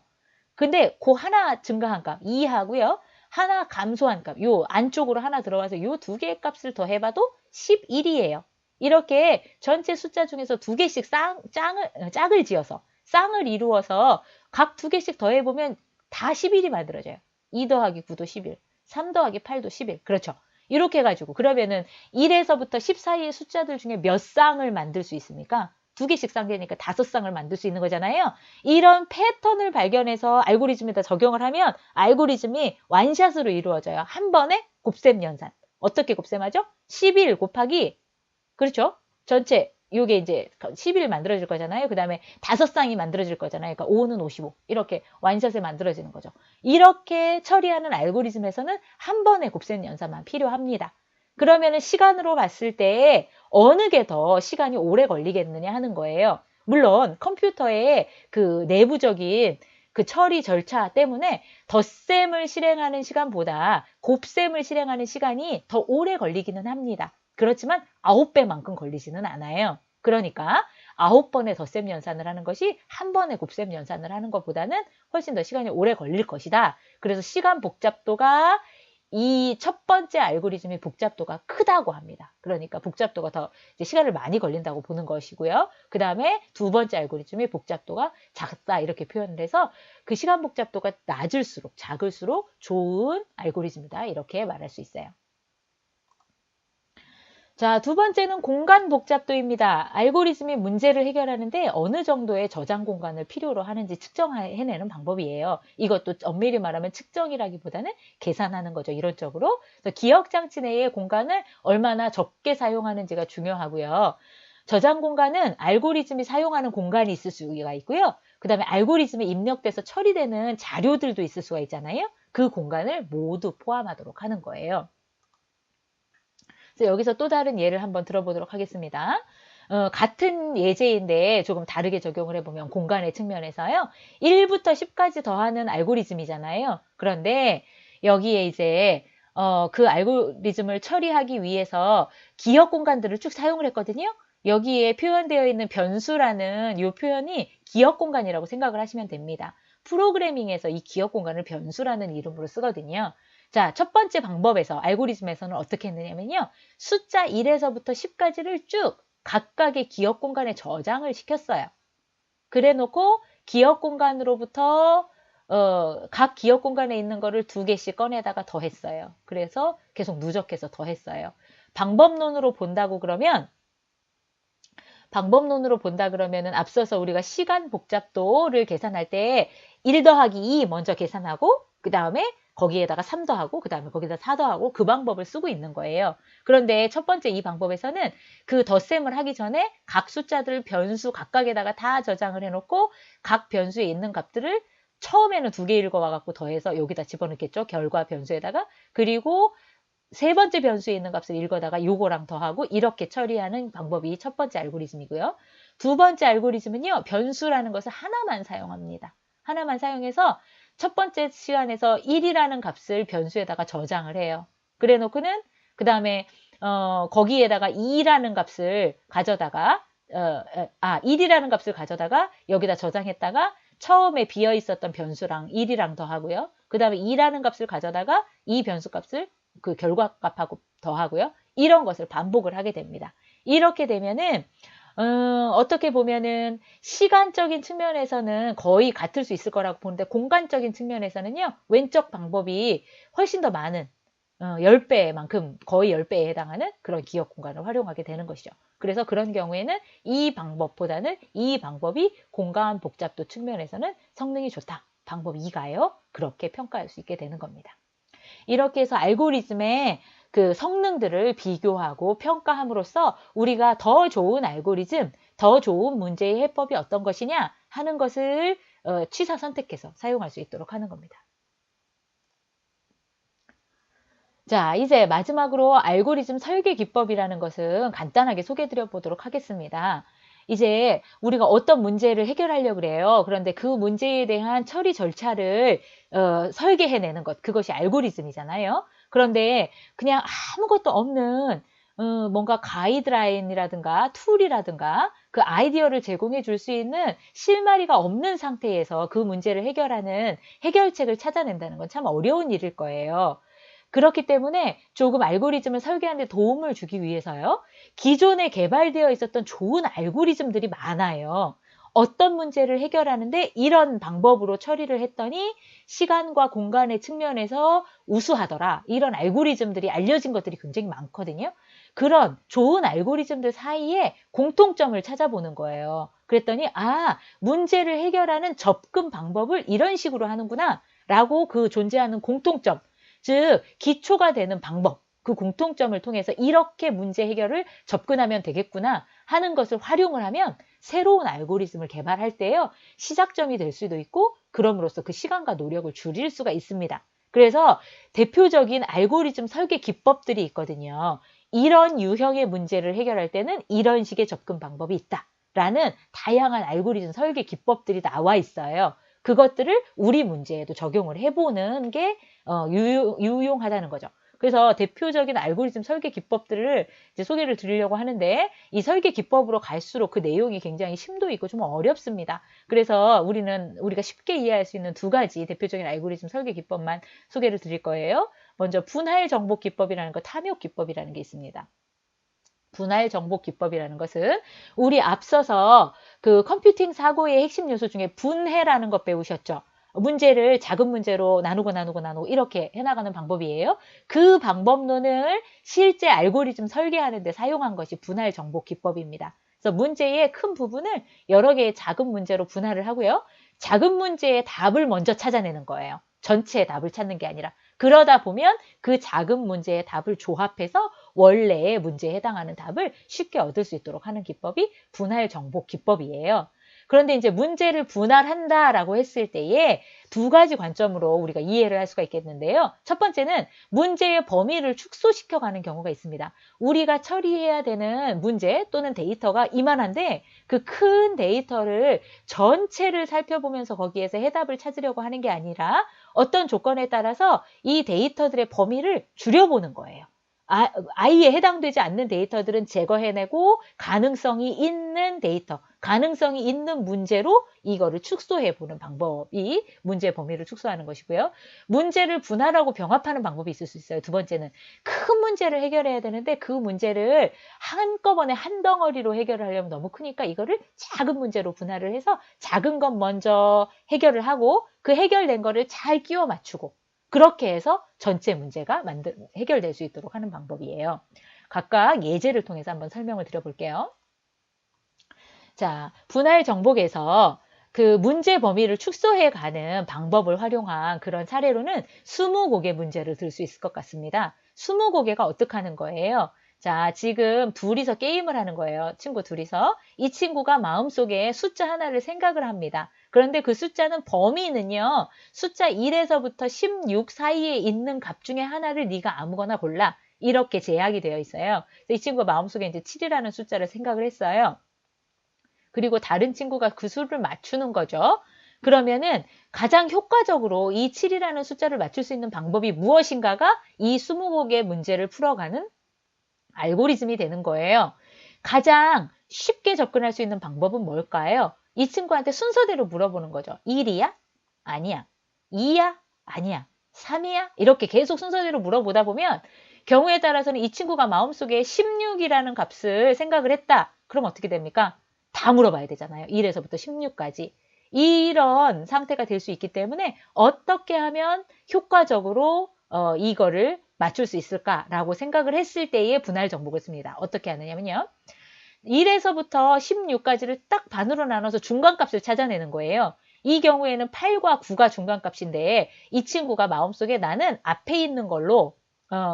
근데 그 하나 증가한 값 2하고요. 하나 감소한 값, 요 안쪽으로 하나 들어와서 요 두 개의 값을 더해봐도 11이에요. 이렇게 전체 숫자 중에서 두 개씩 짝을 지어서 쌍을 이루어서 각 두 개씩 더해보면 다 11이 만들어져요. 2 더하기 9도 11, 3 더하기 8도 11. 그렇죠. 이렇게 해가지고 그러면은 1에서부터 10 사이의 숫자들 중에 몇 쌍을 만들 수 있습니까? 두 개씩 쌍되니까 5쌍을 만들 수 있는 거잖아요. 이런 패턴을 발견해서 알고리즘에다 적용을 하면 알고리즘이 완샷으로 이루어져요. 한 번에 곱셈 연산. 어떻게 곱셈하죠? 11 곱하기 그렇죠? 전체 이게 이제 11 만들어질 거잖아요. 그 다음에 5쌍이 만들어질 거잖아요. 그러니까 5는 55 이렇게 완샷에 만들어지는 거죠. 이렇게 처리하는 알고리즘에서는 한 번의 곱셈 연산만 필요합니다. 그러면은 시간으로 봤을 때 어느 게 더 시간이 오래 걸리겠느냐 하는 거예요. 물론 컴퓨터의 그 내부적인 그 처리 절차 때문에 덧셈을 실행하는 시간보다 곱셈을 실행하는 시간이 더 오래 걸리기는 합니다. 그렇지만 9배만큼 걸리지는 않아요. 그러니까 9번의 덧셈 연산을 하는 것이 한 번의 곱셈 연산을 하는 것보다는 훨씬 더 시간이 오래 걸릴 것이다. 그래서 시간 복잡도가 이 첫 번째 알고리즘의 복잡도가 크다고 합니다. 그러니까 복잡도가 더 시간을 많이 걸린다고 보는 것이고요. 그 다음에 두 번째 알고리즘의 복잡도가 작다 이렇게 표현을 해서 그 시간 복잡도가 낮을수록 작을수록 좋은 알고리즘이다 이렇게 말할 수 있어요. 자, 두 번째는 공간 복잡도입니다. 알고리즘이 문제를 해결하는데 어느 정도의 저장 공간을 필요로 하는지 측정해내는 방법이에요. 이것도 엄밀히 말하면 측정이라기보다는 계산하는 거죠. 이론적으로. 그래서 기억장치 내의 공간을 얼마나 적게 사용하는지가 중요하고요. 저장 공간은 알고리즘이 사용하는 공간이 있을 수가 있고요. 그 다음에 알고리즘에 입력돼서 처리되는 자료들도 있을 수가 있잖아요. 그 공간을 모두 포함하도록 하는 거예요. 그래서 여기서 또 다른 예를 한번 들어보도록 하겠습니다. 같은 예제인데 조금 다르게 적용을 해보면 공간의 측면에서요. 1부터 10까지 더하는 알고리즘이잖아요. 그런데 여기에 이제 그 알고리즘을 처리하기 위해서 기억 공간들을 쭉 사용을 했거든요. 여기에 표현되어 있는 변수라는 이 표현이 기억 공간이라고 생각을 하시면 됩니다. 프로그래밍에서 이 기억 공간을 변수라는 이름으로 쓰거든요. 자, 첫 번째 방법에서 알고리즘에서는 어떻게 했느냐면요. 숫자 1에서부터 10까지를 쭉 각각의 기억 공간에 저장을 시켰어요. 그래 놓고 기억 공간으로부터 각 기억 공간에 있는 거를 2개씩 꺼내다가 더했어요. 그래서 계속 누적해서 더했어요. 방법론으로 본다 그러면은 앞서서 우리가 시간 복잡도를 계산할 때 1 더하기 2 먼저 계산하고 그 다음에 거기에다가 3 더하고 그 다음에 거기다 4 더하고 그 방법을 쓰고 있는 거예요. 그런데 첫 번째 이 방법에서는 그 덧셈을 하기 전에 각 숫자들 변수 각각에다가 다 저장을 해놓고 각 변수에 있는 값들을 처음에는 2개 읽어와갖고 더해서 여기다 집어넣겠죠. 결과 변수에다가. 그리고 세 번째 변수에 있는 값을 읽어다가 요거랑 더하고 이렇게 처리하는 방법이 첫 번째 알고리즘이고요. 두 번째 알고리즘은요. 변수라는 것을 하나만 사용합니다. 하나만 사용해서 첫 번째 시간에서 1이라는 값을 변수에다가 저장을 해요. 그래 놓고는 그 다음에 거기에다가 2라는 값을 가져다가 1이라는 값을 가져다가 여기다 저장했다가 처음에 비어 있었던 변수랑 1이랑 더하고요. 그 다음에 2라는 값을 가져다가 이 변수 값을 그 결과값하고 더하고요. 이런 것을 반복을 하게 됩니다. 이렇게 되면은 어떻게 보면은 시간적인 측면에서는 거의 같을 수 있을 거라고 보는데 공간적인 측면에서는요. 왼쪽 방법이 훨씬 더 많은 10배만큼 거의 10배에 해당하는 그런 기억 공간을 활용하게 되는 것이죠. 그래서 그런 경우에는 이 방법보다는 이 방법이 공간 복잡도 측면에서는 성능이 좋다. 방법 2가요. 그렇게 평가할 수 있게 되는 겁니다. 이렇게 해서 알고리즘의 그 성능들을 비교하고 평가함으로써 우리가 더 좋은 알고리즘, 더 좋은 문제의 해법이 어떤 것이냐 하는 것을 취사 선택해서 사용할 수 있도록 하는 겁니다. 자, 이제 마지막으로 알고리즘 설계 기법이라는 것은 간단하게 소개해 드려 보도록 하겠습니다. 이제 우리가 어떤 문제를 해결하려고 그래요. 그런데 그 문제에 대한 처리 절차를 설계해내는 것, 그것이 알고리즘이잖아요. 그런데 그냥 아무것도 없는 뭔가 가이드라인이라든가 툴이라든가 그 아이디어를 제공해 줄 수 있는 실마리가 없는 상태에서 그 문제를 해결하는 해결책을 찾아낸다는 건 참 어려운 일일 거예요. 그렇기 때문에 조금 알고리즘을 설계하는 데 도움을 주기 위해서요. 기존에 개발되어 있었던 좋은 알고리즘들이 많아요. 어떤 문제를 해결하는데 이런 방법으로 처리를 했더니 시간과 공간의 측면에서 우수하더라. 이런 알고리즘들이 알려진 것들이 굉장히 많거든요. 그런 좋은 알고리즘들 사이에 공통점을 찾아보는 거예요. 그랬더니 문제를 해결하는 접근 방법을 이런 식으로 하는구나 라고 그 존재하는 공통점, 즉 기초가 되는 방법, 그 공통점을 통해서 이렇게 문제 해결을 접근하면 되겠구나 하는 것을 활용을 하면 새로운 알고리즘을 개발할 때요. 시작점이 될 수도 있고 그럼으로써 그 시간과 노력을 줄일 수가 있습니다. 그래서 대표적인 알고리즘 설계 기법들이 있거든요. 이런 유형의 문제를 해결할 때는 이런 식의 접근 방법이 있다라는 다양한 알고리즘 설계 기법들이 나와 있어요. 그것들을 우리 문제에도 적용을 해보는 게 유용하다는 거죠. 그래서 대표적인 알고리즘 설계 기법들을 이제 소개를 드리려고 하는데 이 설계 기법으로 갈수록 그 내용이 굉장히 심도 있고 좀 어렵습니다. 그래서 우리가 쉽게 이해할 수 있는 2가지 대표적인 알고리즘 설계 기법만 소개를 드릴 거예요. 먼저 분할 정복 기법이라는 거, 탐욕 기법이라는 게 있습니다. 분할 정복 기법이라는 것은 우리 앞서서 그 컴퓨팅 사고의 핵심 요소 중에 분해라는 것 배우셨죠? 문제를 작은 문제로 나누고 이렇게 해나가는 방법이에요. 그 방법론을 실제 알고리즘 설계하는 데 사용한 것이 분할 정복 기법입니다. 그래서 문제의 큰 부분을 여러 개의 작은 문제로 분할을 하고요. 작은 문제의 답을 먼저 찾아내는 거예요. 전체의 답을 찾는 게 아니라. 그러다 보면 그 작은 문제의 답을 조합해서 원래의 문제에 해당하는 답을 쉽게 얻을 수 있도록 하는 기법이 분할 정복 기법이에요. 그런데 이제 문제를 분할한다라고 했을 때에 두 가지 관점으로 우리가 이해를 할 수가 있겠는데요. 첫 번째는 문제의 범위를 축소시켜가는 경우가 있습니다. 우리가 처리해야 되는 문제 또는 데이터가 이만한데 그 큰 데이터를 전체를 살펴보면서 거기에서 해답을 찾으려고 하는 게 아니라 어떤 조건에 따라서 이 데이터들의 범위를 줄여보는 거예요. 아예 해당되지 않는 데이터들은 제거해내고 가능성이 있는 데이터, 가능성이 있는 문제로 이거를 축소해보는 방법이 문제 범위를 축소하는 것이고요. 문제를 분할하고 병합하는 방법이 있을 수 있어요. 두 번째는 큰 문제를 해결해야 되는데 그 문제를 한꺼번에 한 덩어리로 해결을 하려면 너무 크니까 이거를 작은 문제로 분할을 해서 작은 것 먼저 해결을 하고 그 해결된 거를 잘 끼워 맞추고 그렇게 해서 전체 문제가 해결될 수 있도록 하는 방법이에요. 각각 예제를 통해서 한번 설명을 드려볼게요. 자, 분할 정복에서 그 문제 범위를 축소해 가는 방법을 활용한 그런 사례로는 스무고개 문제를 들 수 있을 것 같습니다. 스무고개가 어떻게 하는 거예요? 자, 지금 둘이서 게임을 하는 거예요. 친구 둘이서. 이 친구가 마음속에 숫자 하나를 생각을 합니다. 그런데 그 숫자는 범위는요. 숫자 1에서부터 16 사이에 있는 값 중에 하나를 네가 아무거나 골라. 이렇게 제약이 되어 있어요. 이 친구가 마음속에 이제 7이라는 숫자를 생각을 했어요. 그리고 다른 친구가 그 수를 맞추는 거죠. 그러면은 가장 효과적으로 이 7이라는 숫자를 맞출 수 있는 방법이 무엇인가가 이 20곡의 문제를 풀어가는 알고리즘이 되는 거예요. 가장 쉽게 접근할 수 있는 방법은 뭘까요? 이 친구한테 순서대로 물어보는 거죠. 1이야? 아니야. 2야? 아니야. 3이야? 이렇게 계속 순서대로 물어보다 보면 경우에 따라서는 이 친구가 마음속에 16이라는 값을 생각을 했다. 그럼 어떻게 됩니까? 다 물어봐야 되잖아요. 1에서부터 16까지. 이런 상태가 될 수 있기 때문에 어떻게 하면 효과적으로 이거를 맞출 수 있을까라고 생각을 했을 때의 분할 정복을 씁니다. 어떻게 하느냐면요. 1에서부터 16까지를 딱 반으로 나눠서 중간값을 찾아내는 거예요. 이 경우에는 8과 9가 중간값인데 이 친구가 마음속에 나는 앞에 있는 걸로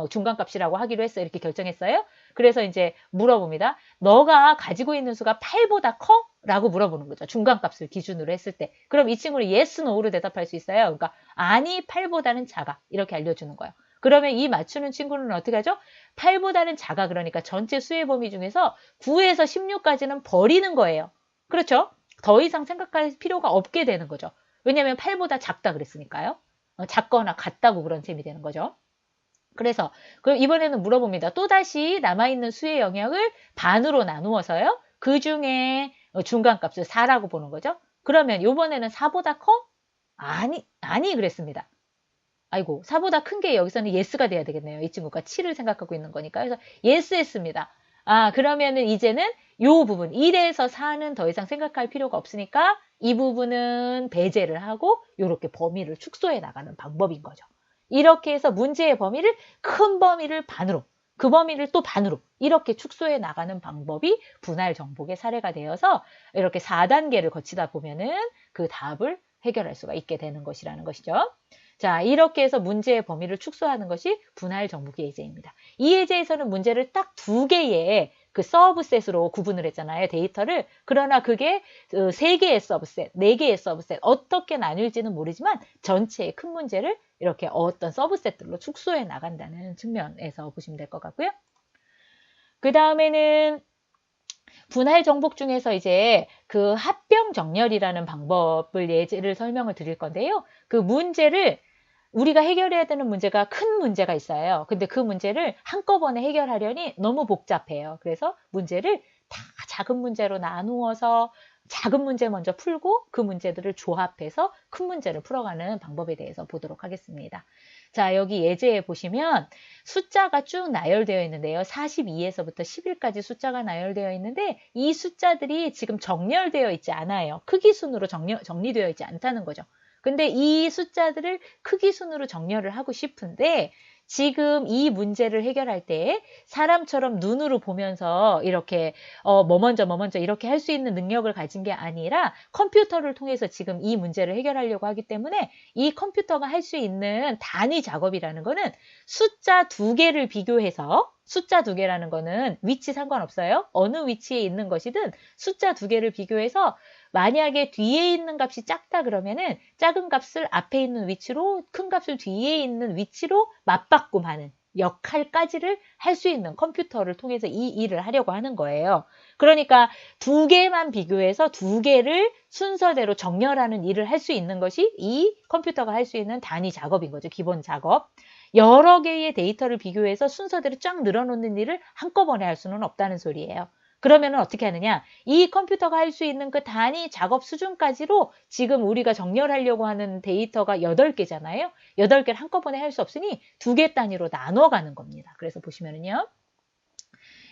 중간값이라고 하기로 했어요. 이렇게 결정했어요. 그래서 이제 물어봅니다. 너가 가지고 있는 수가 8보다 커? 라고 물어보는 거죠. 중간값을 기준으로 했을 때. 그럼 이 친구는 yes, no로 대답할 수 있어요. 그러니까 아니, 8보다는 작아. 이렇게 알려주는 거예요. 그러면 이 맞추는 친구는 어떻게 하죠? 8보다는 작아. 그러니까 전체 수의 범위 중에서 9에서 16까지는 버리는 거예요. 그렇죠? 더 이상 생각할 필요가 없게 되는 거죠. 왜냐하면 8보다 작다 그랬으니까요. 작거나 같다고 그런 셈이 되는 거죠. 그래서 이번에는 물어봅니다. 또다시 남아있는 수의 영역을 반으로 나누어서요. 그 중에 중간값을 4라고 보는 거죠. 그러면 이번에는 4보다 커? 아니 그랬습니다. 아이고 4보다 큰 게 여기서는 yes가 돼야 되겠네요. 이 친구가 7을 생각하고 있는 거니까. 그래서 yes 했습니다. 그러면은 이제는 요 부분 1에서 4는 더 이상 생각할 필요가 없으니까 이 부분은 배제를 하고 이렇게 범위를 축소해 나가는 방법인 거죠. 이렇게 해서 문제의 범위를 큰 범위를 반으로 그 범위를 또 반으로 이렇게 축소해 나가는 방법이 분할 정복의 사례가 되어서 이렇게 4단계를 거치다 보면은 그 답을 해결할 수가 있게 되는 것이라는 것이죠. 자, 이렇게 해서 문제의 범위를 축소하는 것이 분할 정복의 예제입니다. 이 예제에서는 문제를 딱 두 개의 그 서브셋으로 구분을 했잖아요. 데이터를. 그러나 그게 3개의 서브셋, 4개의 서브셋 어떻게 나뉠지는 모르지만 전체의 큰 문제를 이렇게 어떤 서브셋들로 축소해 나간다는 측면에서 보시면 될 것 같고요. 그 다음에는 분할 정복 중에서 이제 그 합병 정렬이라는 방법을 예제를 설명을 드릴 건데요. 그 문제를 우리가 해결해야 되는 문제가 큰 문제가 있어요. 근데 그 문제를 한꺼번에 해결하려니 너무 복잡해요. 그래서 문제를 다 작은 문제로 나누어서 작은 문제 먼저 풀고 그 문제들을 조합해서 큰 문제를 풀어가는 방법에 대해서 보도록 하겠습니다. 자, 여기 예제에 보시면 숫자가 쭉 나열되어 있는데요. 42에서부터 11까지 숫자가 나열되어 있는데 이 숫자들이 지금 정렬되어 있지 않아요. 크기 순으로 정리되어 있지 않다는 거죠. 근데 이 숫자들을 크기 순으로 정렬을 하고 싶은데 지금 이 문제를 해결할 때 사람처럼 눈으로 보면서 이렇게 뭐 먼저 이렇게 할 수 있는 능력을 가진 게 아니라 컴퓨터를 통해서 지금 이 문제를 해결하려고 하기 때문에 이 컴퓨터가 할 수 있는 단위 작업이라는 거는 숫자 2개를 비교해서 숫자 2개라는 거는 위치 상관없어요. 어느 위치에 있는 것이든 숫자 2개를 비교해서 만약에 뒤에 있는 값이 작다 그러면은 작은 값을 앞에 있는 위치로, 큰 값을 뒤에 있는 위치로 맞바꿈하는 역할까지를 할 수 있는 컴퓨터를 통해서 이 일을 하려고 하는 거예요. 그러니까 두 개만 비교해서 두 개를 순서대로 정렬하는 일을 할 수 있는 것이 이 컴퓨터가 할 수 있는 단위 작업인 거죠. 기본 작업. 여러 개의 데이터를 비교해서 순서대로 쫙 늘어놓는 일을 한꺼번에 할 수는 없다는 소리예요. 그러면 어떻게 하느냐? 이 컴퓨터가 할 수 있는 그 단위 작업 수준까지로 지금 우리가 정렬하려고 하는 데이터가 8개잖아요. 8개를 한꺼번에 할 수 없으니 2개 단위로 나눠가는 겁니다. 그래서 보시면은요.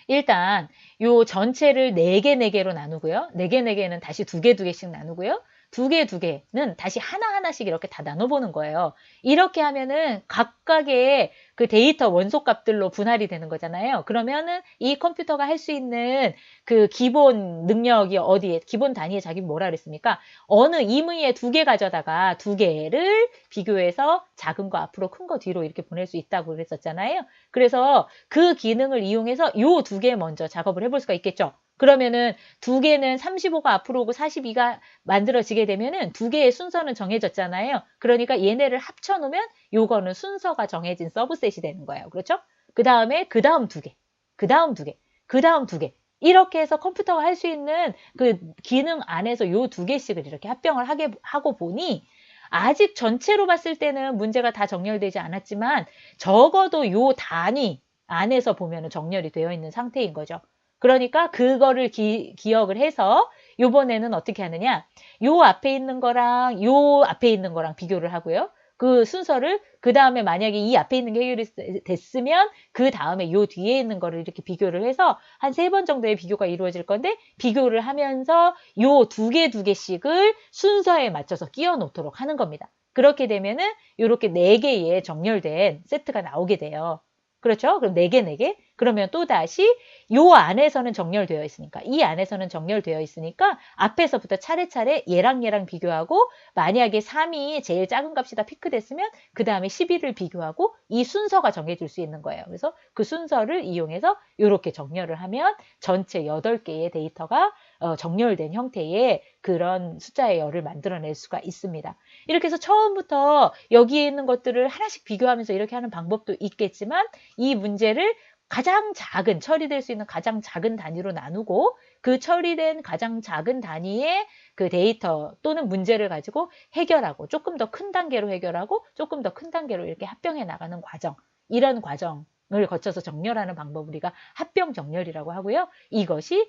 일단 요 전체를 4개, 4개로 나누고요. 4개, 4개는 다시 2개, 2개씩 나누고요. 2개, 2개는 다시 하나하나씩 이렇게 다 나눠보는 거예요. 이렇게 하면은 각각의 그 데이터 원소값들로 분할이 되는 거잖아요. 그러면은 이 컴퓨터가 할 수 있는 그 기본 능력이 어디에, 기본 단위에 자기 뭐라 그랬습니까? 어느 임의에 2개 가져다가 2개를 비교해서 작은 거 앞으로 큰 거 뒤로 이렇게 보낼 수 있다고 그랬었잖아요. 그래서 그 기능을 이용해서 요 2개 먼저 작업을 해볼 수가 있겠죠. 그러면은 2개는 35가 앞으로 오고 42가 만들어지게 되면은 2개의 순서는 정해졌잖아요. 그러니까 얘네를 합쳐놓으면 요거는 순서가 정해진 서브셋이 되는 거예요. 그렇죠? 그 다음에 그 다음 2개, 그 다음 2개, 그 다음 2개. 이렇게 해서 컴퓨터가 할 수 있는 그 기능 안에서 요 2개씩을 이렇게 합병을 하고 보니 아직 전체로 봤을 때는 문제가 다 정렬되지 않았지만 적어도 요 단위 안에서 보면 정렬이 되어 있는 상태인 거죠. 그러니까 그거를 기억을 해서 요번에는 어떻게 하느냐. 요 앞에 있는 거랑 요 앞에 있는 거랑 비교를 하고요. 그 순서를 그 다음에 만약에 이 앞에 있는 게 해결이 됐으면 그 다음에 요 뒤에 있는 거를 이렇게 비교를 해서 한 3번 정도의 비교가 이루어질 건데 비교를 하면서 요 2개씩을 순서에 맞춰서 끼워 놓도록 하는 겁니다. 그렇게 되면은 요렇게 4개의 정렬된 세트가 나오게 돼요. 그렇죠? 그럼 4개, 4개? 그러면 또다시 요 안에서는 정렬되어 있으니까, 이 안에서는 정렬되어 있으니까 앞에서부터 차례차례 얘랑 비교하고 만약에 3이 제일 작은 값이 다 피크됐으면 그 다음에 11을 비교하고 이 순서가 정해질 수 있는 거예요. 그래서 그 순서를 이용해서 이렇게 정렬을 하면 전체 8개의 데이터가 정렬된 형태의 그런 숫자의 열을 만들어낼 수가 있습니다. 이렇게 해서 처음부터 여기에 있는 것들을 하나씩 비교하면서 이렇게 하는 방법도 있겠지만 이 문제를 가장 작은, 처리될 수 있는 가장 작은 단위로 나누고 그 처리된 가장 작은 단위의 그 데이터 또는 문제를 가지고 해결하고 조금 더 큰 단계로 해결하고 조금 더 큰 단계로 이렇게 합병해 나가는 과정, 이런 과정을 거쳐서 정렬하는 방법 우리가 합병 정렬이라고 하고요. 이것이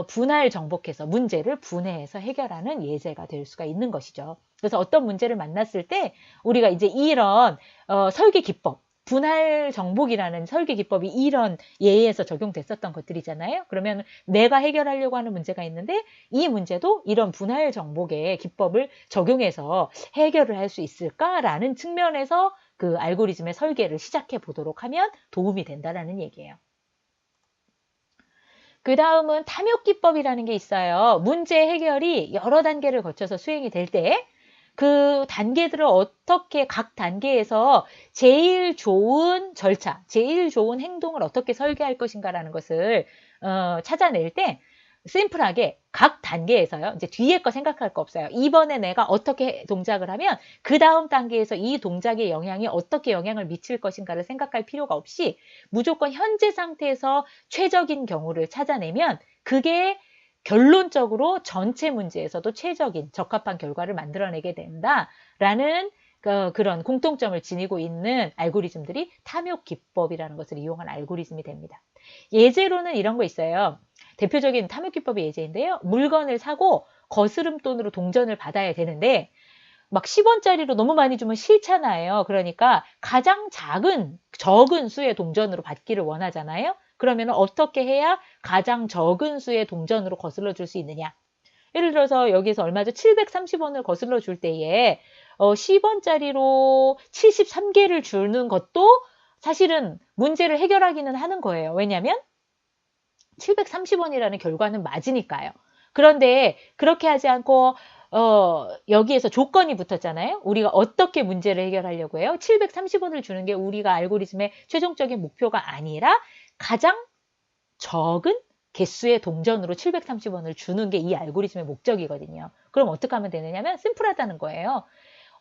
분할 정복해서 문제를 분해해서 해결하는 예제가 될 수가 있는 것이죠. 그래서 어떤 문제를 만났을 때 우리가 이제 이런 설계 기법, 분할 정복이라는 설계 기법이 이런 예에서 적용됐었던 것들이잖아요. 그러면 내가 해결하려고 하는 문제가 있는데 이 문제도 이런 분할 정복의 기법을 적용해서 해결을 할 수 있을까라는 측면에서 그 알고리즘의 설계를 시작해 보도록 하면 도움이 된다라는 얘기예요. 그 다음은 탐욕기법이라는 게 있어요. 문제 해결이 여러 단계를 거쳐서 수행이 될 때 그 단계들을 어떻게 각 단계에서 제일 좋은 절차, 제일 좋은 행동을 어떻게 설계할 것인가라는 것을 찾아낼 때 심플하게 각 단계에서요. 이제 뒤에 거 생각할 거 없어요. 이번에 내가 어떻게 동작을 하면 그 다음 단계에서 이 동작의 영향이 어떻게 영향을 미칠 것인가를 생각할 필요가 없이 무조건 현재 상태에서 최적인 경우를 찾아내면 그게 결론적으로 전체 문제에서도 최적인 적합한 결과를 만들어내게 된다라는 그런 공통점을 지니고 있는 알고리즘들이 탐욕기법이라는 것을 이용한 알고리즘이 됩니다. 예제로는 이런 거 있어요. 대표적인 탐욕기법의 예제인데요. 물건을 사고 거스름돈으로 동전을 받아야 되는데 막 10원짜리로 너무 많이 주면 싫잖아요. 그러니까 가장 적은 수의 동전으로 받기를 원하잖아요. 그러면 어떻게 해야 가장 적은 수의 동전으로 거슬러 줄 수 있느냐. 예를 들어서 여기서 얼마죠? 730원을 거슬러 줄 때에 10원짜리로 73개를 주는 것도 사실은 문제를 해결하기는 하는 거예요. 왜냐하면 730원이라는 결과는 맞으니까요. 그런데 그렇게 하지 않고 여기에서 조건이 붙었잖아요. 우리가 어떻게 문제를 해결하려고 해요? 730원을 주는 게 우리가 알고리즘의 최종적인 목표가 아니라 가장 적은 개수의 동전으로 730원을 주는 게 이 알고리즘의 목적이거든요. 그럼 어떻게 하면 되느냐면 심플하다는 거예요.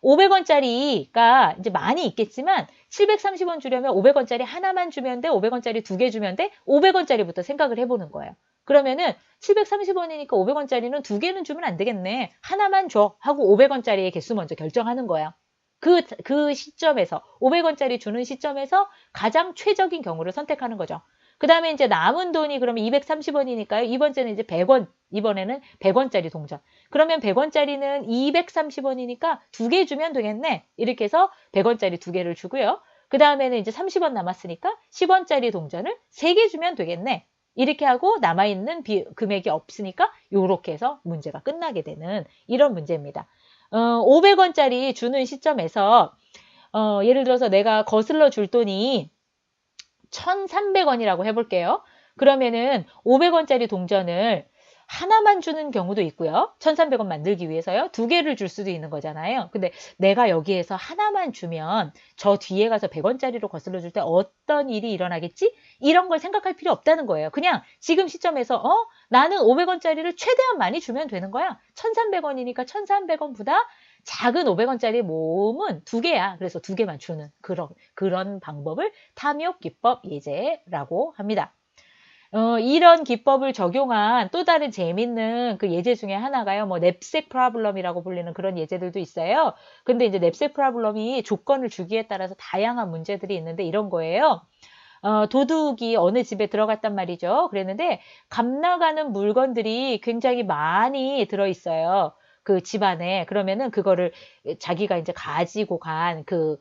500원짜리가 이제 많이 있겠지만 730원 주려면 500원짜리 하나만 주면 돼? 500원짜리 두 개 주면 돼? 500원짜리부터 생각을 해보는 거예요. 그러면은 730원이니까 500원짜리는 두 개는 주면 안 되겠네. 하나만 줘 하고 500원짜리의 개수 먼저 결정하는 거예요. 그 시점에서 500원짜리 주는 시점에서 가장 최적인 경우를 선택하는 거죠. 그 다음에 이제 남은 돈이 그러면 230원이니까요. 이번째는 이제 100원, 이번에는 100원짜리 동전. 그러면 100원짜리는 230원이니까 두 개 주면 되겠네. 이렇게 해서 100원짜리 두 개를 주고요. 그 다음에는 이제 30원 남았으니까 10원짜리 동전을 세 개 주면 되겠네. 이렇게 하고 남아있는 금액이 없으니까 이렇게 해서 문제가 끝나게 되는 이런 문제입니다. 500원짜리 주는 시점에서 예를 들어서 내가 거슬러 줄 돈이 1,300원이라고 해볼게요. 그러면은 500원짜리 동전을 하나만 주는 경우도 있고요. 1,300원 만들기 위해서요. 두 개를 줄 수도 있는 거잖아요. 근데 내가 여기에서 하나만 주면 저 뒤에 가서 100원짜리로 거슬러 줄 때 어떤 일이 일어나겠지? 이런 걸 생각할 필요 없다는 거예요. 그냥 지금 시점에서 나는 500원짜리를 최대한 많이 주면 되는 거야. 1,300원이니까 1,300원보다 작은 500원짜리 모음은 두 개야. 그래서 두 개만 주는 그런 방법을 탐욕 기법 예제라고 합니다. 이런 기법을 적용한 또 다른 재밌는 그 예제 중에 하나가요. 뭐 냅색 프로블럼이라고 불리는 그런 예제들도 있어요. 근데 이제 냅색 프로블럼이 조건을 주기에 따라서 다양한 문제들이 있는데 이런 거예요. 도둑이 어느 집에 들어갔단 말이죠. 그랬는데 값 나가는 물건들이 굉장히 많이 들어있어요. 그 집안에. 그러면은 그거를 자기가 이제 가지고 간 그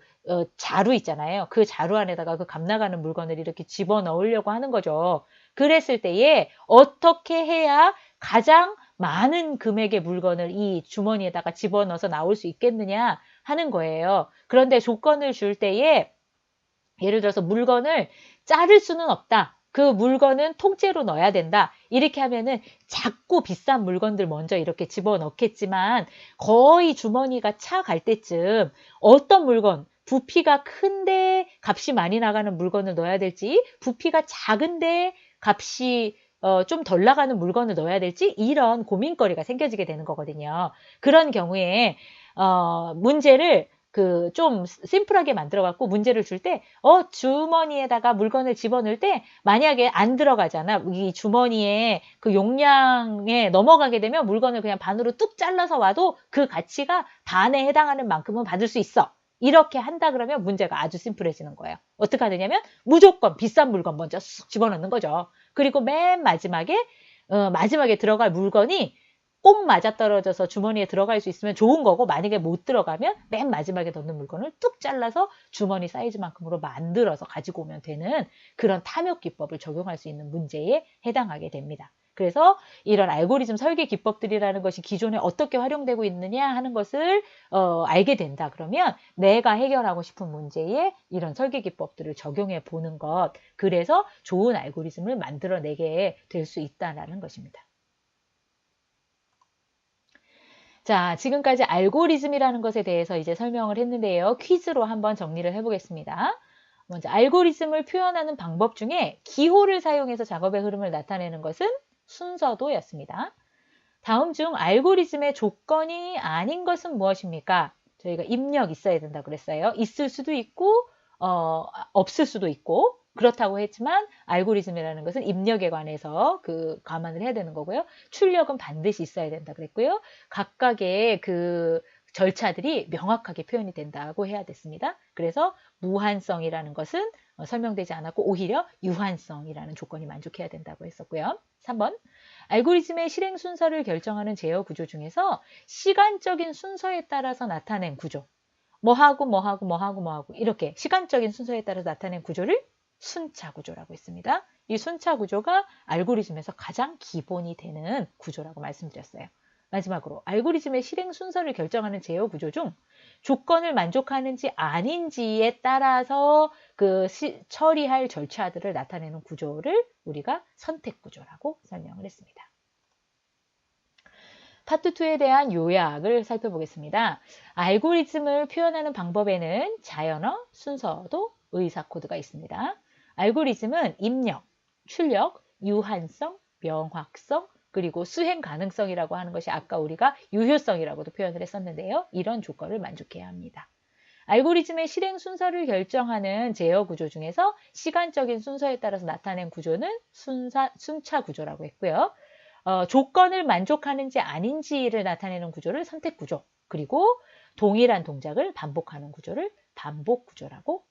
자루 있잖아요. 그 자루 안에다가 그 값 나가는 물건을 이렇게 집어넣으려고 하는 거죠. 그랬을 때에 어떻게 해야 가장 많은 금액의 물건을 이 주머니에다가 집어넣어서 나올 수 있겠느냐 하는 거예요. 그런데 조건을 줄 때에 예를 들어서 물건을 자를 수는 없다. 그 물건은 통째로 넣어야 된다. 이렇게 하면은 작고 비싼 물건들 먼저 이렇게 집어넣겠지만 거의 주머니가 차 갈 때쯤 어떤 물건, 부피가 큰데 값이 많이 나가는 물건을 넣어야 될지, 부피가 작은데 값이 좀 덜 나가는 물건을 넣어야 될지 이런 고민거리가 생겨지게 되는 거거든요. 그런 경우에 문제를 좀 심플하게 만들어 갖고 문제를 줄 때 주머니에다가 물건을 집어넣을 때 만약에 안 들어가잖아. 이 주머니에 그 용량에 넘어가게 되면 물건을 그냥 반으로 뚝 잘라서 와도 그 가치가 반에 해당하는 만큼은 받을 수 있어. 이렇게 한다 그러면 문제가 아주 심플해지는 거예요. 어떻게 하느냐면 무조건 비싼 물건 먼저 쑥 집어넣는 거죠. 그리고 맨 마지막에 들어갈 물건이 꼭 맞아떨어져서 주머니에 들어갈 수 있으면 좋은 거고 만약에 못 들어가면 맨 마지막에 넣는 물건을 뚝 잘라서 주머니 사이즈만큼으로 만들어서 가지고 오면 되는 그런 탐욕 기법을 적용할 수 있는 문제에 해당하게 됩니다. 그래서 이런 알고리즘 설계 기법들이라는 것이 기존에 어떻게 활용되고 있느냐 하는 것을 알게 된다. 그러면 내가 해결하고 싶은 문제에 이런 설계 기법들을 적용해 보는 것, 그래서 좋은 알고리즘을 만들어내게 될 수 있다는 것입니다. 자, 지금까지 알고리즘이라는 것에 대해서 이제 설명을 했는데요. 퀴즈로 한번 정리를 해보겠습니다. 먼저 알고리즘을 표현하는 방법 중에 기호를 사용해서 작업의 흐름을 나타내는 것은 순서도였습니다. 다음 중 알고리즘의 조건이 아닌 것은 무엇입니까? 저희가 입력 있어야 된다고 그랬어요. 있을 수도 있고 없을 수도 있고 그렇다고 했지만 알고리즘이라는 것은 입력에 관해서 감안을 해야 되는 거고요. 출력은 반드시 있어야 된다 그랬고요. 각각의 그 절차들이 명확하게 표현이 된다고 해야 됐습니다. 그래서 무한성이라는 것은 설명되지 않았고 오히려 유한성이라는 조건이 만족해야 된다고 했었고요. 3번 알고리즘의 실행 순서를 결정하는 제어 구조 중에서 시간적인 순서에 따라서 나타낸 구조 뭐하고 이렇게 시간적인 순서에 따라서 나타낸 구조를 순차 구조라고 했습니다. 이 순차 구조가 알고리즘에서 가장 기본이 되는 구조라고 말씀드렸어요. 마지막으로 알고리즘의 실행 순서를 결정하는 제어 구조 중 조건을 만족하는지 아닌지에 따라서 처리할 절차들을 나타내는 구조를 우리가 선택 구조라고 설명을 했습니다. 파트 2에 대한 요약을 살펴보겠습니다. 알고리즘을 표현하는 방법에는 자연어, 순서도, 의사 코드가 있습니다. 알고리즘은 입력, 출력, 유한성, 명확성, 그리고 수행 가능성이라고 하는 것이 아까 우리가 유효성이라고도 표현을 했었는데요. 이런 조건을 만족해야 합니다. 알고리즘의 실행 순서를 결정하는 제어 구조 중에서 시간적인 순서에 따라서 나타낸 구조는 순차 구조라고 했고요. 조건을 만족하는지 아닌지를 나타내는 구조를 선택 구조, 그리고 동일한 동작을 반복하는 구조를 반복 구조라고